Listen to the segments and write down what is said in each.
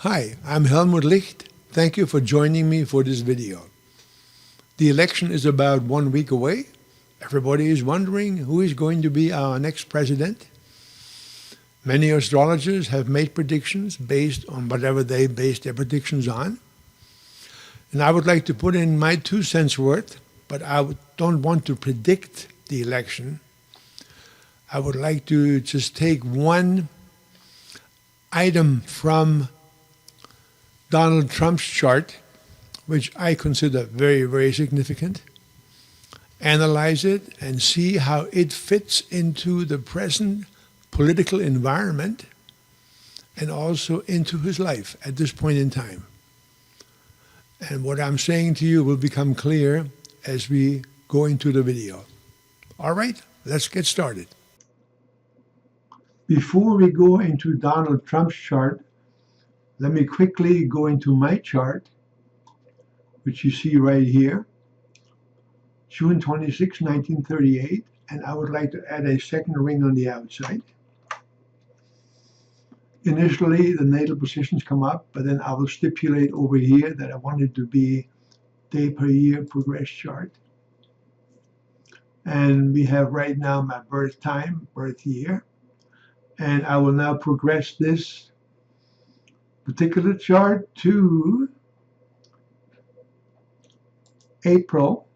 Hi, I'm Helmut Licht. Thank you for joining me for this video. The election is about 1 week away. Everybody is wondering who is going to be our next president. Many astrologers have made predictions based on whatever they base their predictions on. And I would like to put in my 2 cents worth, but I don't want to predict the election. I would like to just take one item from Donald Trump's chart, which I consider very, very significant, analyze it and see how it fits into the present political environment and also into his life at this point in time. And what I'm saying to you will become clear as we go into the video. All right, let's get started. Before we go into Donald Trump's chart, let me quickly go into my chart, which you see right here, June 26, 1938, and I would like to add a second ring on the outside. Initially, the natal positions come up, but then I will stipulate over here that I want it to be day per year progress chart. And we have right now my birth time, birth year, and I will now progress this particular chart to April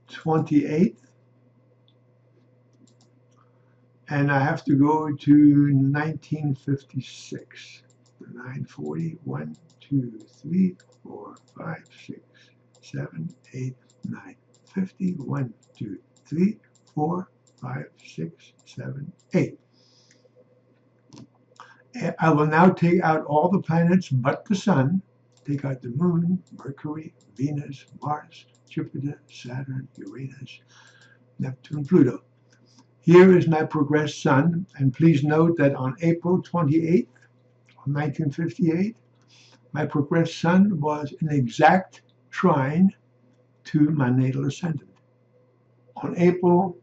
28th, and I have to go to 1956. 940, 1, 2, 3, 4, 5, 6, 7, 8, 9, 50, 1, 2, 3, 4, 5, 6, 7, 8. I will now take out all the planets but the Sun, take out the Moon, Mercury, Venus, Mars, Jupiter, Saturn, Uranus, Neptune, Pluto. Here is my progressed Sun, and please note that on April 28th of 1958, my progressed Sun was in exact trine to my natal ascendant. On April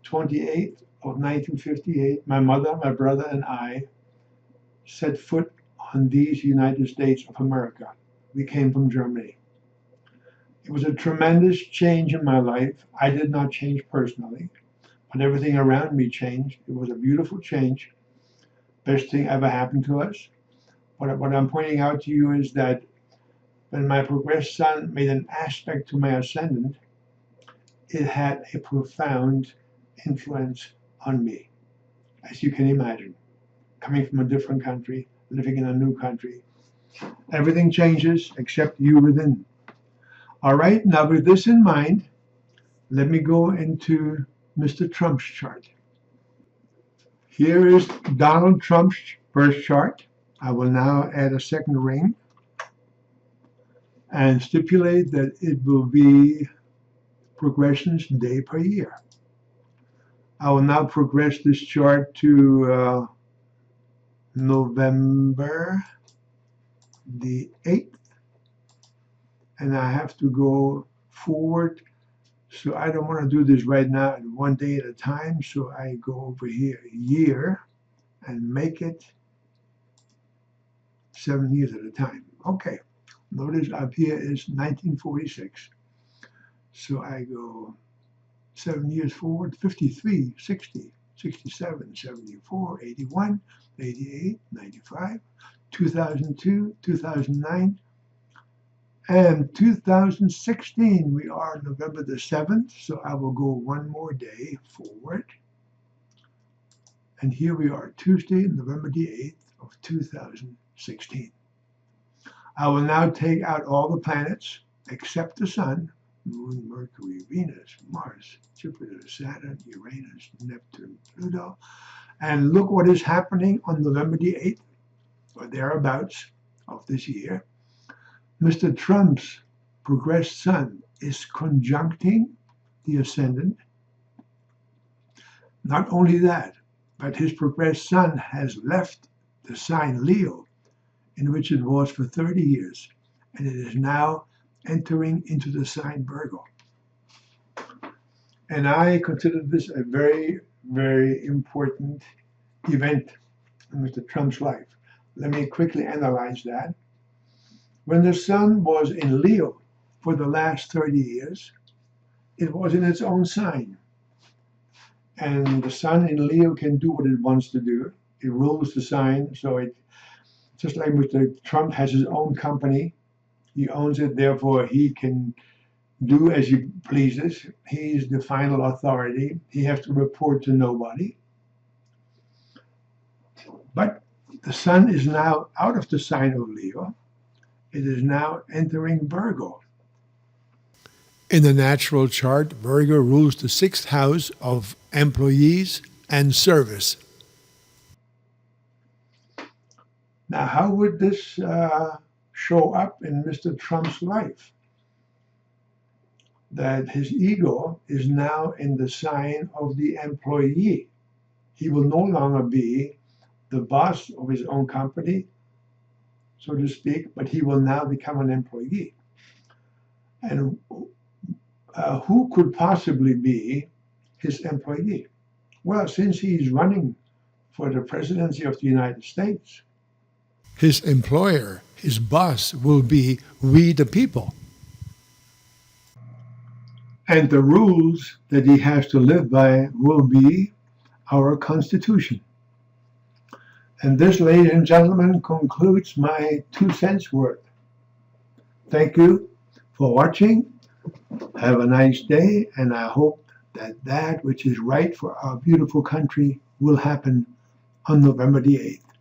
28th of 1958, my mother, my brother, and I set foot on these United States of America. We came from Germany. It was a tremendous change in my life. I did not change personally, but everything around me changed. It was a beautiful change. Best thing ever happened to us. What I'm pointing out to you is that when my progressed Sun made an aspect to my ascendant, it had a profound influence on me, as you can imagine. Coming from a different country, living in a new country. Everything changes except you within. All right, now with this in mind, let me go into Mr. Trump's chart. Here is Donald Trump's birth chart. I will now add a second ring and stipulate that it will be progressions day per year. I will now progress this chart to November the 8th, and I have to go forward, so I don't want to do this right now at one day at a time, so I go over here year and make it 7 years at a time. Okay, notice up here is 1946, so I go 7 years forward, 53, 60, 67, 74, 81, 88, 95, 2002, 2009, and 2016. We are November the 7th, so I will go one more day forward. And here we are, Tuesday, November the 8th of 2016. I will now take out all the planets except the Sun, Moon, Mercury, Venus, Mars, Jupiter, Saturn, Uranus, Neptune, Pluto. And look what is happening on November the 8th, or thereabouts, of this year. Mr. Trump's progressed Sun is conjuncting the ascendant. Not only that, but his progressed Sun has left the sign Leo, in which it was for 30 years, and it is now entering into the sign Virgo. And I consider this a very, very important event in Mr. Trump's life. Let me quickly analyze that. When the sun was in Leo for the last 30 years, it was in its own sign. And the sun in Leo can do what it wants to do. It rules the sign, so it just like Mr. Trump has his own company, he owns it, therefore he can do as he pleases. He's the final authority. He has to report to nobody. But the sun is now out of the sign of Leo. It is now entering Virgo. In the natural chart, Virgo rules the sixth house of employees and service. Now, how would this show up in Mr. Trump's life? That his ego is now in the sign of the employee. He will no longer be the boss of his own company, so to speak, but he will now become an employee. And who could possibly be his employee? Well, since he's running for the presidency of the United States, His employer, his boss, will be we the people. and the rules that he has to live by will be our Constitution. And this, ladies and gentlemen, concludes my 2 cents worth. Thank you for watching. Have a nice day, and I hope that that which is right for our beautiful country will happen on November the 8th.